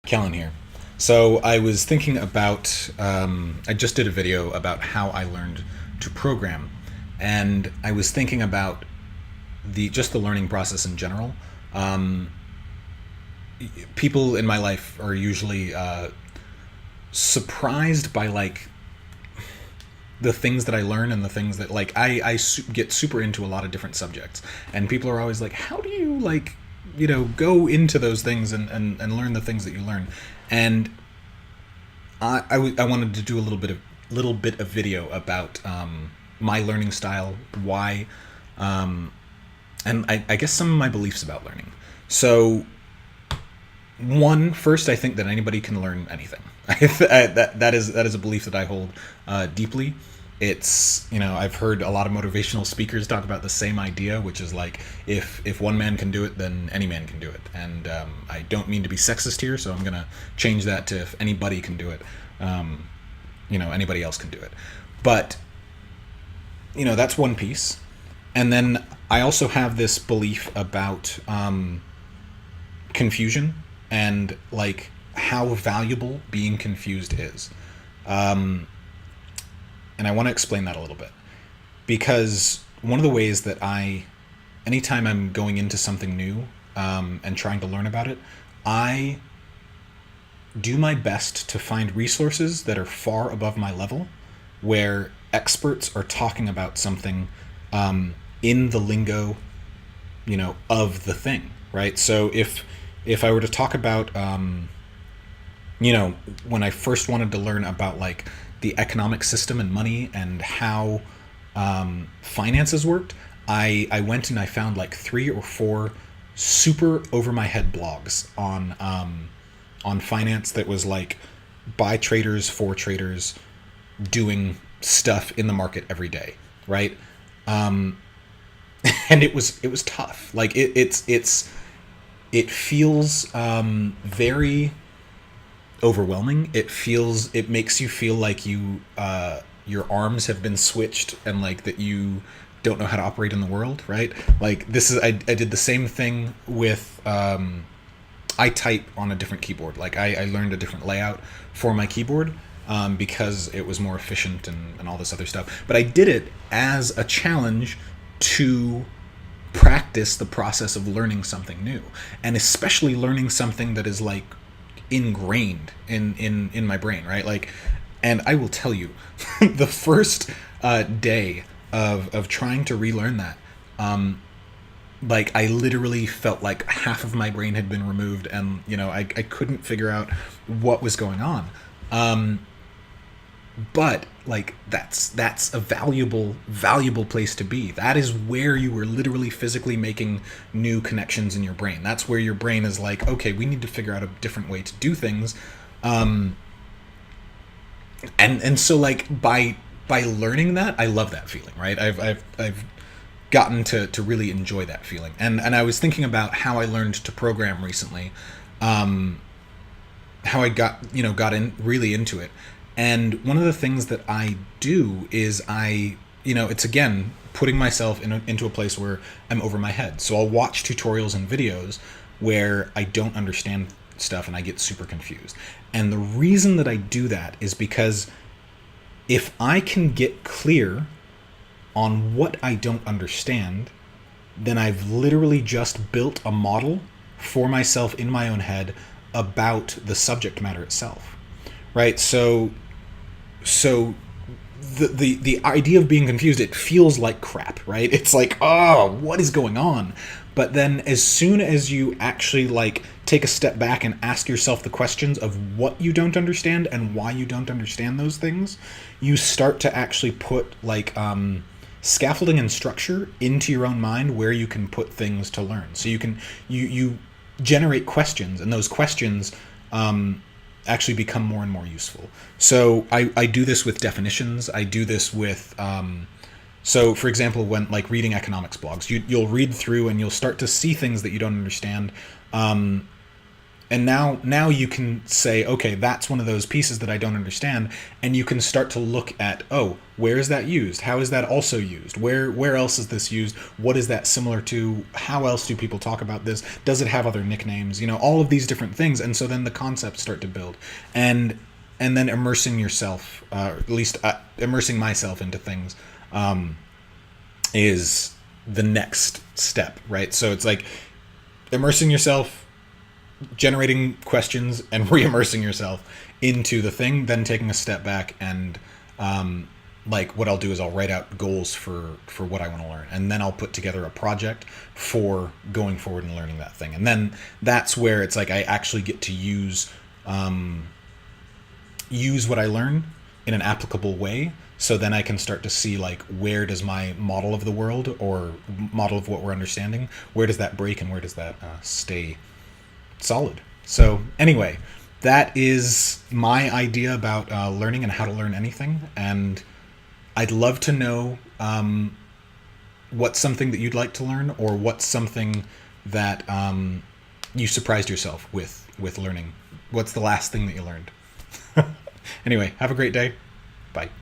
Kellen here. So I was thinking about. I just did a video about how I learned to program, and I was thinking about the learning process in general. Um, People in my life are usually surprised by like the things that I learn and the things that like get super into a lot of different subjects, and people are always like, "How do you like go into those things and learn the things that you learn?" And I wanted to do a little bit of video about my learning style, why, um, and I guess some of my beliefs about learning. So first, I think that anybody can learn anything. That is a belief that I hold deeply. It's I've heard a lot of motivational speakers talk about the same idea, which is like if one man can do it, then any man can do it. And I don't mean to be sexist here, so I'm gonna change that to if anybody can do it, um, anybody else can do it. But that's one piece, and then I also have this belief about confusion and like how valuable being confused is. Um, and I want to explain that a little bit because one of the ways that anytime I'm going into something new and trying to learn about it, I do my best to find resources that are far above my level, where experts are talking about something in the lingo, of the thing, right? So if I were to talk about, when I first wanted to learn about like the economic system and money and how finances worked, I went and I found like three or four super over my head blogs on finance that was like by traders for traders doing stuff in the market every day, right? Um, and it was tough. Like it feels very overwhelming. It makes you feel like your arms have been switched and like that you don't know how to operate in the world, right? Like I did the same thing with I type on a different keyboard. Like I learned a different layout for my keyboard because it was more efficient and all this other stuff. But I did it as a challenge to practice the process of learning something new, and especially learning something that is like ingrained in my brain, right? Like, and I will tell you, the first day of trying to relearn that, like I literally felt like half of my brain had been removed, and I couldn't figure out what was going on. Um, but like that's a valuable place to be. That is where you were literally physically making new connections in your brain. That's where your brain is like, okay, we need to figure out a different way to do things. um and so like by learning that, I love that feeling, right? I've gotten to really enjoy that feeling. And I was thinking about how I learned to program recently, um how I got in really into it. And one of the things that I do is it's again putting myself into a place where I'm over my head. So I'll watch tutorials and videos where I don't understand stuff and I get super confused. And the reason that I do that is because if I can get clear on what I don't understand, then I've literally just built a model for myself in my own head about the subject matter itself, right? So the idea of being confused, it feels like crap, right? It's like, oh, what is going on? But then as soon as you actually like take a step back and ask yourself the questions of what you don't understand and why you don't understand those things, you start to actually put like scaffolding and structure into your own mind where you can put things to learn. So you generate questions, and those questions actually become more and more useful. So I do this with definitions. I do this with so for example, when like reading economics blogs, you'll read through and you'll start to see things that you don't understand. And now you can say, okay, that's one of those pieces that I don't understand, and you can start to look at, oh, where is that used? How is that also used? Where else is this used? What is that similar to? How else do people talk about this? Does it have other nicknames? All of these different things, and so then the concepts start to build, and then immersing yourself, at least immersing myself into things, is the next step, right? So it's like immersing yourself, generating questions, and re-immersing yourself into the thing, then taking a step back and like what I'll do is I'll write out goals for what I want to learn, and then I'll put together a project for going forward and learning that thing. And then that's where it's like I actually get to use what I learn in an applicable way. So then I can start to see like where does my model of the world or model of what we're understanding, where does that break and where does that stay solid. So anyway, that is my idea about learning and how to learn anything. And I'd love to know what's something that you'd like to learn, or what's something that you surprised yourself with learning. What's the last thing that you learned? Anyway, have a great day. Bye.